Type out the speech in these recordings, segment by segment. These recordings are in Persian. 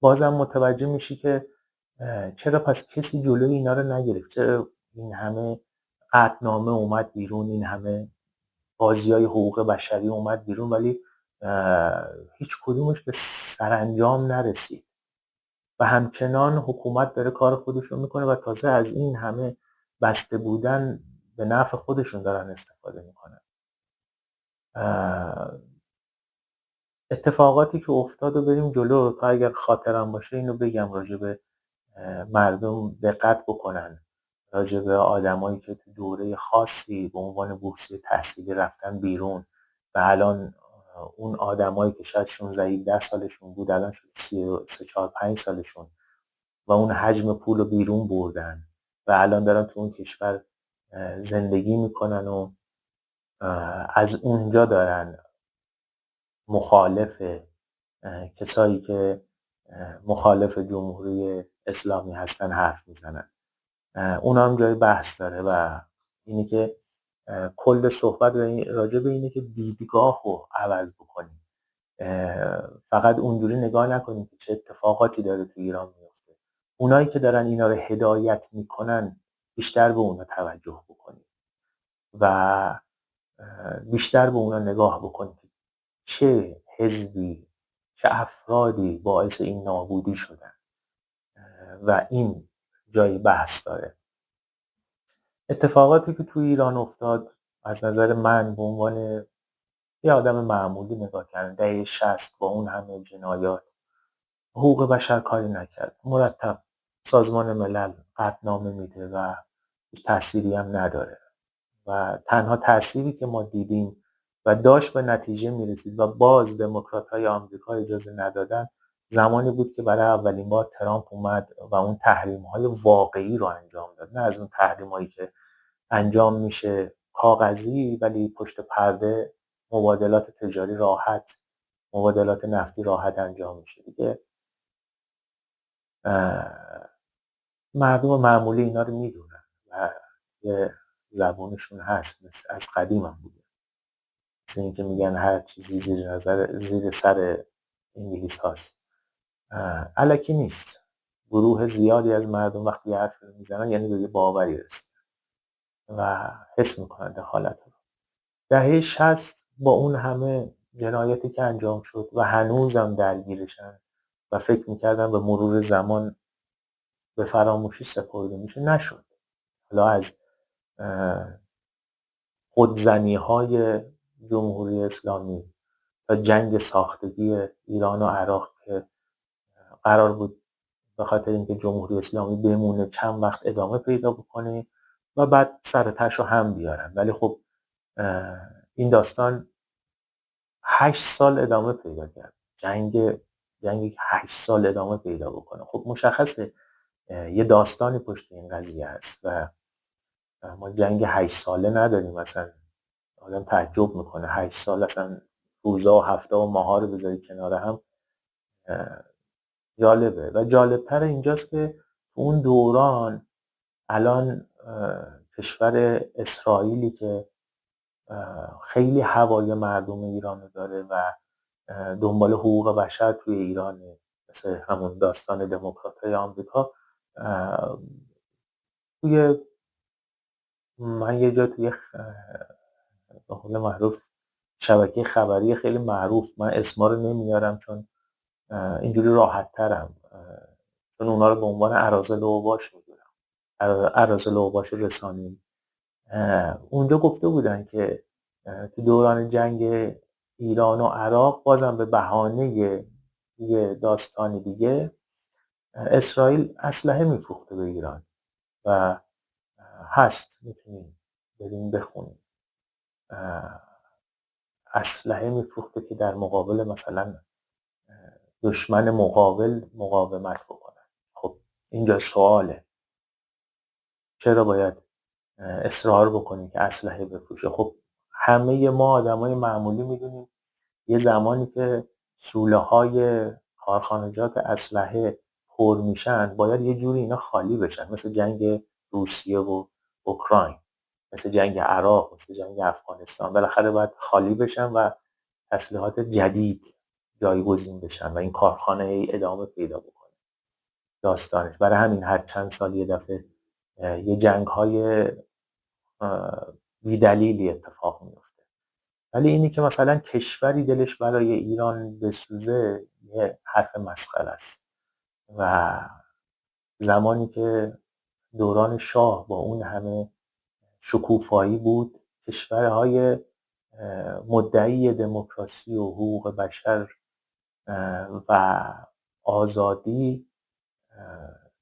بازم متوجه میشی که چرا پس کسی جلوی اینا رو نگرفت، چرا این همه قطعنامه اومد بیرون، این همه بازیای حقوق بشری اومد بیرون، ولی هیچ کدومش به سرانجام نرسید و همچنان حکومت داره کار خودشون میکنه و تازه از این همه بسته بودن به نفع خودشون دارن استفاده میکنن. اتفاقاتی که افتاد و بریم جلو، تا اگر خاطرم باشه اینو بگم راجع به مردم دقت بکنن، راجع به آدمایی که تو دوره خاصی به عنوان بورسیه تحصیلی رفتن بیرون و الان اون آدمایی که شاید 16-17 سالشون بود الان شد 33-4-5 سالشون و اون حجم پول رو بیرون بردن و الان دارن تو اون کشور زندگی میکنن و از اونجا دارن مخالف کسایی که مخالف جمهوری اسلامی هستن حرف میزنن. اونا هم جای بحث داره و اینی که کل صحبت راجع به اینه که دیدگاه رو عوض بکنیم، فقط اونجوری نگاه نکنیم که چه اتفاقاتی داره تو ایران میفته. اونایی که دارن اینا رو هدایت میکنن بیشتر به اونا توجه بکنیم و بیشتر به اونا نگاه بکنیم که چه حزبی چه افرادی باعث این نابودی شدن و این جای بحث داره. اتفاقاتی که تو ایران افتاد از نظر من به عنوان یه آدم معمولی نگاه کردن، دهه 60 با اون همه جنایات حقوق بشر کاری نکرد، مرتب سازمان ملل قطعنامه میده و هیچ تأثیری هم نداره و تنها تأثیری که ما دیدیم و داشت به نتیجه میرسید و باز دموکرات‌های آمریکا اجازه ندادن، زمانی بود که برای اولین بار ترامپ اومد و اون تحریم‌های واقعی رو انجام داد، نه از اون تحریم‌هایی که انجام میشه کاغذی ولی پشت پرده مبادلات تجاری راحت، مبادلات نفتی راحت انجام میشه دیگه. مردم معمولی اینا رو میدونن و یه زبونشون هست، مثل از قدیم هم بوده، مثل این که میگن هر چیزی زیر سر انگلیس هاست. الکی نیست. گروه زیادی از مردم وقتی یه حرفی رو میزنن یعنی به یه باوری رسیدن و حس میکنن دخالت رو. دهه 60 با اون همه جنایاتی که انجام شد و هنوزم درگیرشن و فکر میکردن به مرور زمان به فراموشی سپرده میشه، نشد. حالا از خودزنی‌های جمهوری اسلامی تا جنگ ساختگی ایران و عراق که قرار بود به خاطر اینکه جمهوری اسلامی بمونه چند وقت ادامه پیدا بکنه و بعد سر تهش رو هم بیارن، ولی خب این داستان 8 سال ادامه پیدا کرد. جنگ 8 سال ادامه پیدا بکنه. خب مشخصه یه داستانی پشت این قضیه هست و ما جنگ 8 ساله نداریم. مثلا آدم تعجب میکنه 8 سال اصلا روزا و هفته و ماها رو بذاری کنار هم. جالبه و جالبتر اینجاست که اون دوران الان کشور اسرائیلی که خیلی هوای مردم ایران رو داره و دنبال حقوق بشر توی ایرانه، مثل همون داستان دموکرات‌های آمریکا. من یه جا توی به قول معروف شبکه خبری خیلی معروف، من اسما رو نمیارم چون اینجوری راحت ترم، چون اونا رو به عنوان اراذل اوباش میدونم، اراذل اوباش رسانه‌ای. اونجا گفته بودن که تو دوران جنگ ایران و عراق بازم به بهانه یه داستان دیگه اسرائیل اسلحه میفروخته به ایران و هست، میتونیم بریم بخونیم، اسلحه میفروخته که در مقابل مثلا دشمن مقابل مقاومت بکنن. خب اینجا سواله چرا باید اصرار بکنیم که اسلحه بفروشه؟ خب همه ما آدمای معمولی میدونیم یه زمانی که سوله‌های کارخانجات اسلحه پر میشن باید یه جوری اینا خالی بشن، مثل جنگ روسیه و اوکراین، مثل جنگ عراق، مثل جنگ افغانستان. بالاخره باید خالی بشن و تسلیحات جدید جایگزین بشن و این کارخانه ادامه پیدا بکنه. داستانش. برای همین هر چند سال یه دفعه یه جنگ‌های بی‌دلیلی اتفاق میفته. ولی اینی که مثلا کشوری دلش برای ایران بسوزه یه حرف مسخره است. و زمانی که دوران شاه با اون همه شکوفایی بود، کشورهای مدعی دموکراسی و حقوق بشر و آزادی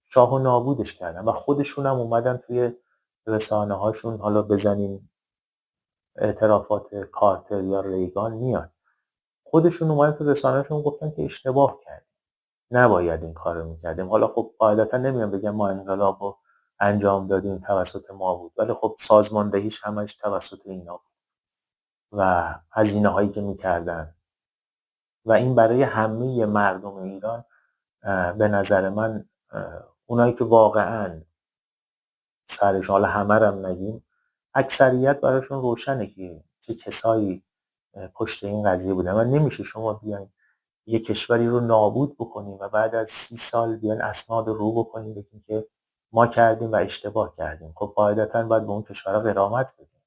شاهو نابودش کردن و خودشون هم اومدن توی رسانه هاشون، حالا بزنین اعترافات کارتر یا ریگان میاد، خودشون اومدن تو رسانه هاشون گفتن که اشتباه کردیم، نباید این کار رو میکردیم. حالا خب قاعدتا نمیان بگم ما انقلاب رو انجام دادیم توسط ما بود، ولی خب سازماندهیش همش توسط اینا بود و هزینه هایی که میکردن و این برای همه مردم ایران به نظر من اونایی که واقعا سرش، حالا همه رو هم نگیم، اکثریت براشون روشنه که چه کسایی پشت این قضیه بودن و نمیشه شما بیاین یه کشوری رو نابود بکنیم و بعد از 30 سال بیاین اسناد رو بکنیم بگیم که ما کردیم و اشتباه کردیم. خب قاعدتا باید به اون کشورها غرامت بدیم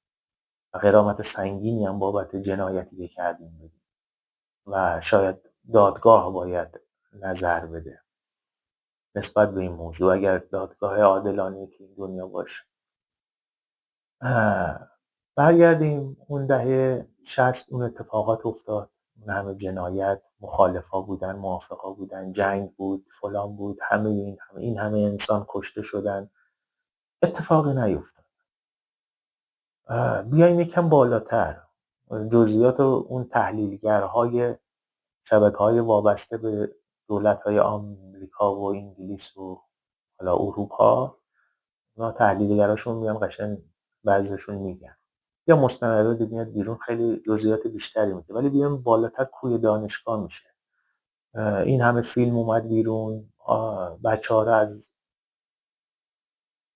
و غرامت سنگینی هم بابت جنایتی که کردیم بدیم و شاید دادگاه باید نظر بده نسبت به این موضوع، اگر دادگاه عادلانه که این دنیا باشه. برگردیم اون دهه 60 اون اتفاقات افتاد، اون همه جنایت، مخالفا بودن، موافقا بودن، جنگ بود، فلان بود، این همه انسان کشته شدن، اتفاقی نیفتاد. بیایم یکم بالاتر، جزئیات اون تحلیلگرهای شبکه‌های وابسته به دولت‌های آمریکا و انگلیس و حالا اروپا، اونا تحلیلگراشون میان قشنگ بعضیشون میگن یا مستندات میاد بیرون خیلی جزئیات بیشتری میده، ولی بیام بالاتر کوی دانشگاه میشه. این همه فیلم اومد بیرون، بچه‌ها رو از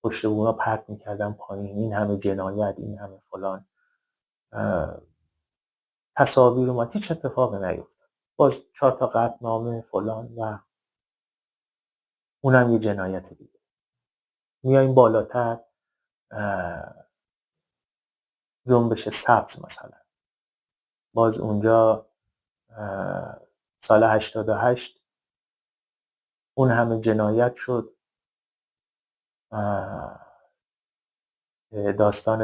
پشت بونا پرت میکردن پایین، این همه جنایت، این همه فلان، تصاویر اومد، هیچ اتفاقی نیفتاد، باز 4 تا قطعنامه فلان و اونم یه جنایت دیگه. میایم بالاتر، جنبش سبز مثلا، باز اونجا سال 88 اون همه جنایت شد، داستان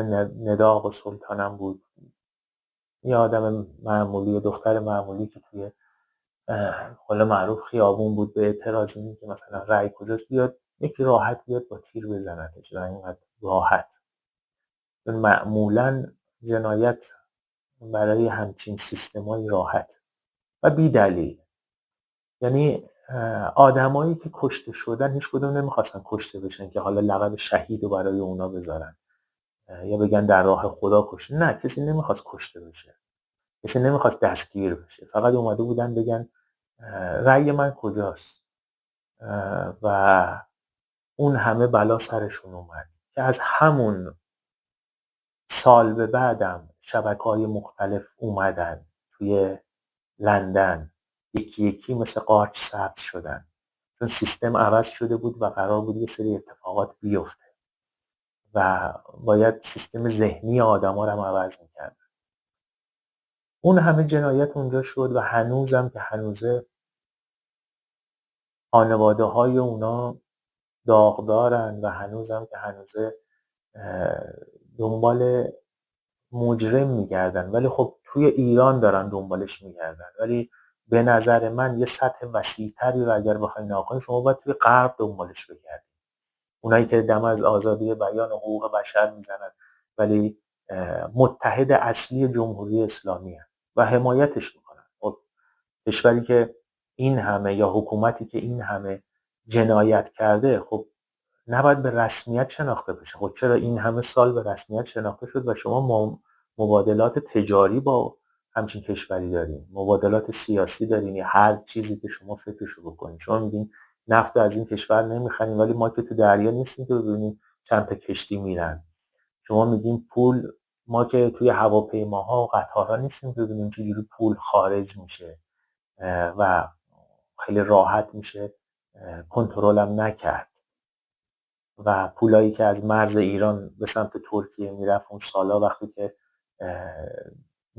نداغ و سلطانم بود، یه آدم معمولی، دختر معمولی که توی حالا معروف خیابون بود به اعتراض اینی که مثلا رأی کجاست، بیاد یکی راحت بیاد با تیر بزنتش و اینقدر راحت. معمولا جنایت برای همچین سیستمای راحت و بی دلیل، یعنی آدمایی که کشته شدن هیچ کدوم نمیخواستن کشته بشن که حالا لقب شهید رو برای اونا بذارن یا بگن در راه خدا کشته. نه، کسی نمیخواست کشته بشه، کسی نمیخواست دستگیر بشه، فقط اومده بودن بگن رأی من کجاست و اون همه بلا سرشون اومد که از همون سال به بعدم شبکه‌های مختلف اومدن توی لندن یکی یکی مثل قارچ سبز شدن، چون سیستم عوض شده بود و قرار بود یه سری اتفاقات بیفته و باید سیستم ذهنی آدما رو هم عوض می‌کرد. اون همه جنایت اونجا شد و هنوزم که هنوزه خانواده‌های اونا داغدارن و هنوزم که هنوزه دنبال مجرم میگردن، ولی خب توی ایران دارن دنبالش میگردن. ولی به نظر من یه سطح وسیع‌تری رو اگر بخواید نگاه کنید، شما باید توی غرب دنبالش بگردید، اونایی که دم از آزادی بیان و حقوق بشر میزنن ولی متحد اصلی جمهوری اسلامی هست و حمایتش میکنن. خب کشوری که این همه یا حکومتی که این همه جنایت کرده، خب نباید به رسمیت شناخته بشه. خب چرا این همه سال به رسمیت شناخته شد و شما مبادلات تجاری با همچین کشوری دارین، مبادلات سیاسی دارین، یا هر چیزی که شما فکرشو بکنین. شما میگین نفت از این کشور نمیخریم، ولی ما که تو دریا نیستیم که ببینیم چند تا کشتی میرن. شما میگین پول، ما که توی هواپیماها و قطارها نیستیم که ببینیم چجوری پول خارج میشه و خیلی راحت میشه کنترلم نکرد و پولایی که از مرز ایران به سمت ترکیه میرفت اون سالا وقتی که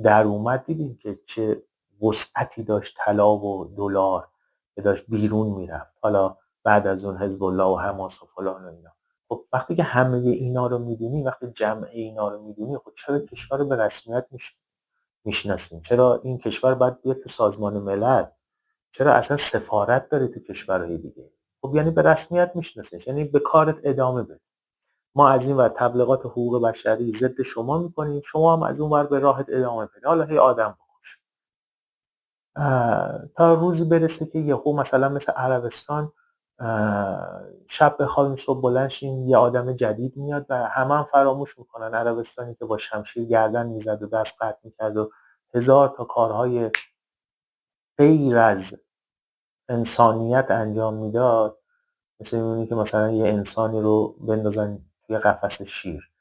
در اومد دیدیم که چه وسعتی داشت طلا و دلار که داشت بیرون میرفت. حالا بعد از اون حزب الله و حماس و فلان و اینا. خب وقتی که همه اینا رو میدونی، وقتی جمع اینا رو میدونی، خب چرا کشور رو به رسمیت میشناسیم؟ چرا این کشور باید بیاد تو سازمان ملل؟ چرا اصلا سفارت داره تو کشورهای دیگه؟ خب یعنی به رسمیت میشناسیش، یعنی به کارت ادامه بده. ما از این ور تبلیغات حقوق بشری ضد شما میکنیم، شما هم از اون ور به راحت ادامه بده. حالا هی آدم بکش تا روزی برسه که یهو مثلا مثل عربستان شب بخوابیم صبح بلند شیم یه آدم جدید میاد و همه هم فراموش میکنن عربستانی که با شمشیر گردن میزد و دست قطع میکرد و هزار تا کارهای غیر از انسانیت انجام میداد. مثل اینی که مثلا یه انسانی رو بندازن توی قفس شیر،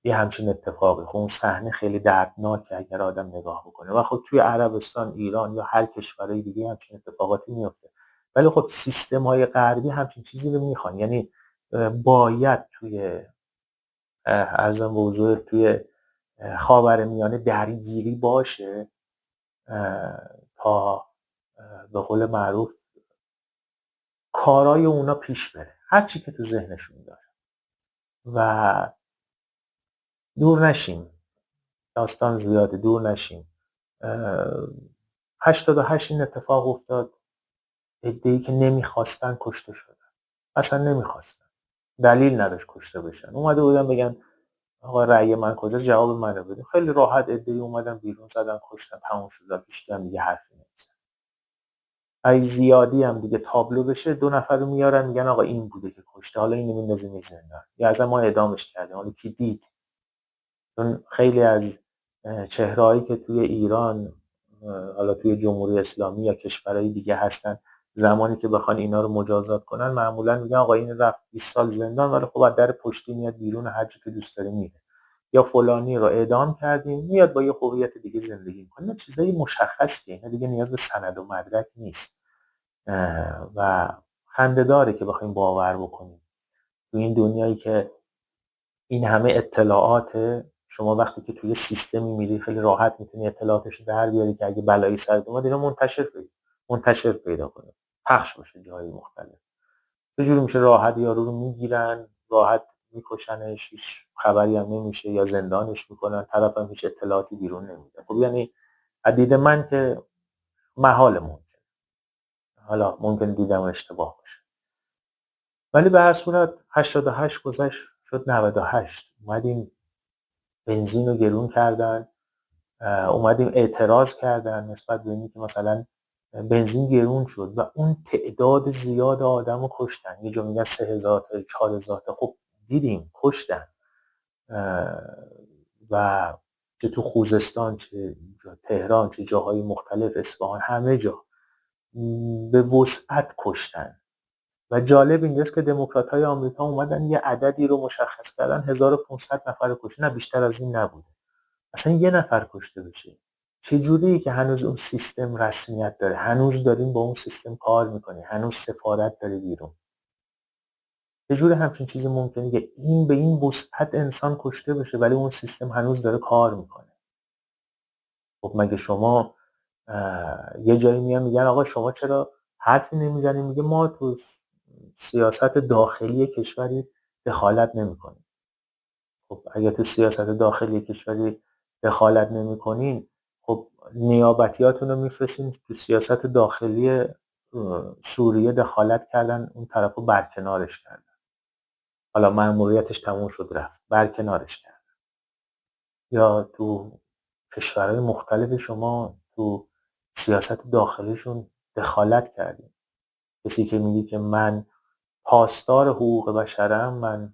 یه همچین اتفاقی. خب اون صحنه خیلی دردناکه اگر آدم نگاه بکنه. و خب توی عربستان، ایران یا هر کشورهای دیگه همچین اتفاقاتی میفته. ولی خب سیستم های غربی همچین چیزی رو میخوان، یعنی باید توی ارزم به حضور توی خاورمیانه درگیری باشه تا به قول معروف کارای اونا پیش بره، هر چی که تو ذهنشون داره. و دور نشیم، داستان زیاده، دور نشیم. 88 این اتفاق افتاد، عده‌ای که نمیخواستن کشته شدن، اصلا نمیخواستن، دلیل نداشت کشته بشن. اومده بودن بگن آقا رأی من کجاست، جواب منو بده. خیلی راحت عده‌ای اومدن بیرون زدن کشتن، تموم شد، هیچ هم دیگه حرفی نمیزنه. ای زیادی هم دیگه تابلو بشه 2 نفر رو میارن میگن آقا این بوده که کشته، حالا اینو میندازیم زندان یا اصلا ما اعدامش کردیم. حالا کی دید؟ چون خیلی از چهرهایی که توی ایران، حالا توی جمهوری اسلامی یا کشورهای دیگه هستن، زمانی که بخوان اینا رو مجازات کنن معمولا میگن آقا این رفت 20 سال زندان ولی خب از در پشتی میاد بیرون، هر چی که دوست داره میره. یا فلانی رو اعدام کردیم میاد با یه هویت دیگه زندگی میکنه. اینا چیزای مشخصیه، اینا دیگه نیاز به سند و مدرک نیست. و خنده‌داره که بخوایم باور بکنیم تو این دنیایی که این همه اطلاعات، شما وقتی که توی سیستمی میری خیلی راحت میتونی اطلاعاتش در بیاری که اگه بلایی سرت اومد اینا منتشر پیدا کنه، پخش بشه جای مختلف. یه جوری میشه راحت یارو رو میگیرن، راحت میکشنش، هیچ خبری هم نمیشه یا زندانش میکنن، طرف هم هیچ اطلاعاتی بیرون نمیده. خب یعنی از دید من که محال ممکن، حالا ممکن دیدم اشتباه باشه، ولی به هر صورت 88 گذشت شد 98. اومدیم بنزین رو گرون کردن، اومدیم اعتراض کردن نسبت به اینی که مثلا بنزین گرون شد و اون تعداد زیاد آدم رو کشتن. یه جا میگن 3000 تا 4000 تا، خب دیدیم کشتن. و چه تو خوزستان، چه تهران، چه جاهای مختلف، اصفهان، همه جا به وسعت کشتن. و جالب اینجاست که دموکرات‌های آمریکا اومدن یه عددی رو مشخص کردن، 1500 نفر کشته، نه بیشتر از این نبوده. اصلا یه نفر کشته بشه چجوریه که هنوز اون سیستم رسمیت داره، هنوز داریم با اون سیستم کار میکنی، هنوز سفارت داره بیرون؟ چجوری همچین چیزی ممکنه که این به این وسعت انسان کشته بشه ولی اون سیستم هنوز داره کار میکنه؟ خب مگه شما یه جایی میگن آقا شما چرا حرفی نمیزنی؟ میگه ما تو سیاست داخلی کشوری دخالت نمیکنیم. خب اگه تو سیاست داخلی کشوری دخالت نمی‌کنین، خب نیابتیاتون رو میفرستین تو سیاست داخلی سوریه دخالت کردن، اون طرف رو برکنارش کردن. حالا مأموریتش تموم شد رفت، برکنارش کردن. یا تو کشورهای مختلف شما تو سیاست داخلیشون دخالت کردین. کسی که میگه که من پاسدار حقوق بشرم، من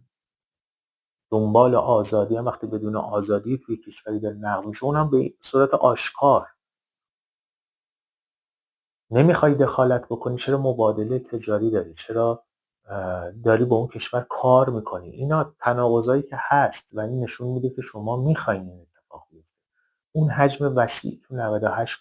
دنبال آزادی هم، وقتی بدون آزادی توی کشوری داره نقض میشه، اونم به صورت آشکار، نمیخوای دخالت بکنی، چرا مبادله تجاری داری، چرا داری با اون کشور کار میکنی؟ اینا تناقضایی که هست و این نشون میده که شما میخواین این اتفاق بیفته. اون حجم وسیع تو 98